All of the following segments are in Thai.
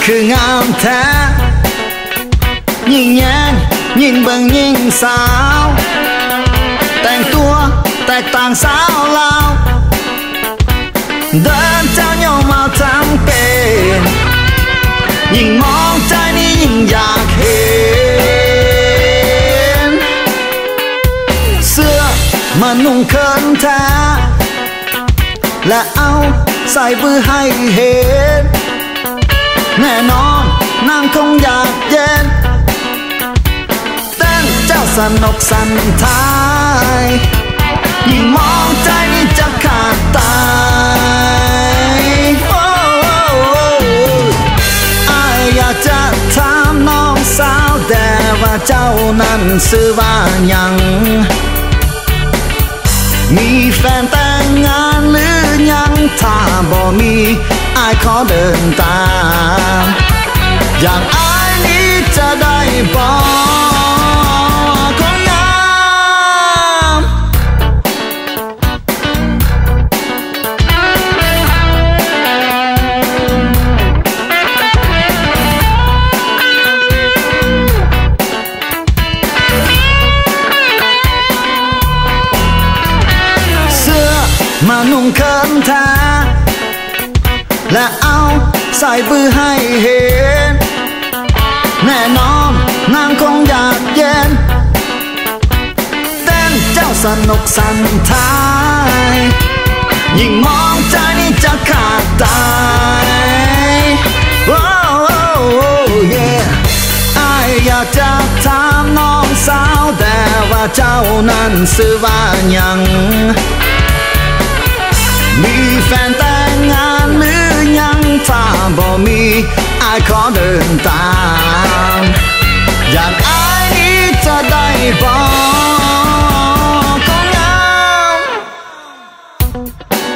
คืองามแท้ยิ่งแย้งยิ่งเบิ่งยิ่งสาวแต่งตัวแตกต่างสาวลาวเดินเจ้าโยมมาทำเป็นยิ่งมองใจนี้ยิ่งอยากเห็นเสื้อมันนุ่งเคินแท้และเอาใส่เพื่อให้เห็นแน่นอนนางคงอยากเย็นเต้นเจ้าสนุกสันทายยิ่งมองใจนี้จะขาดตายอ้ายอยากจะถามน้องสาวแต่ว่าเจ้านั้นชื่อว่าหยังมีแฟนแต่งงานหรือยังถ้าบ่มีอ้ายขอเดินตามอย่างอ้ายนี้จะได้บอกคนงามเสื้อมานุ่งเคินแท้และเอาใส่เพื่อให้เห็นแน่นอนนางคงอยากเย็นเต้นเจ้าสนุกสันทายยิ่งมองใจนี้จะขาดตายอ้ายอยากจะถามน้องสาวแต่ว่าเจ้านั้นชื่อว่าหยังมีแฟนแต่งงานหรือยังถ้าบ่มีอ้ายขอเดินตามอย่างอ้ายนี้จะได้บอกก็งาม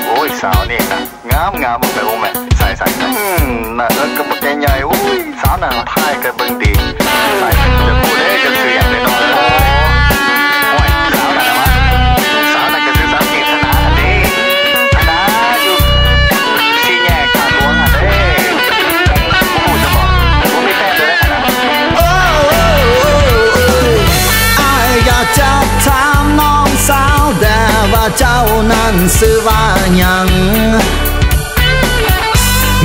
โอ้ยสาวนี่นะงามงามมึงไปโอ้แม่ใส่น่าเอิ้นกระปุกใหญ่ๆโอ้ยสาวน่ะพายกระเบิงดีใส่จะพูดได้จะซื้ออย่างได้นอนโอ้ยสาวน่ะมาสาวน่ะก็ซื้อสาวกีธนาอันนี้ธนาอยู่สี่แยกขาดหลวงอันนี้โอ้จะบอกผมมีแฟนเลยนะอ้ายอยากจะถามน้องสาวแต่ว่าเจ้านั้นชื่อว่าหยัง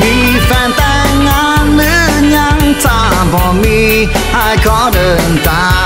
มีแฟนแต่งงานหรือยังถ้าบ่มีอ้ายขอเดินตาม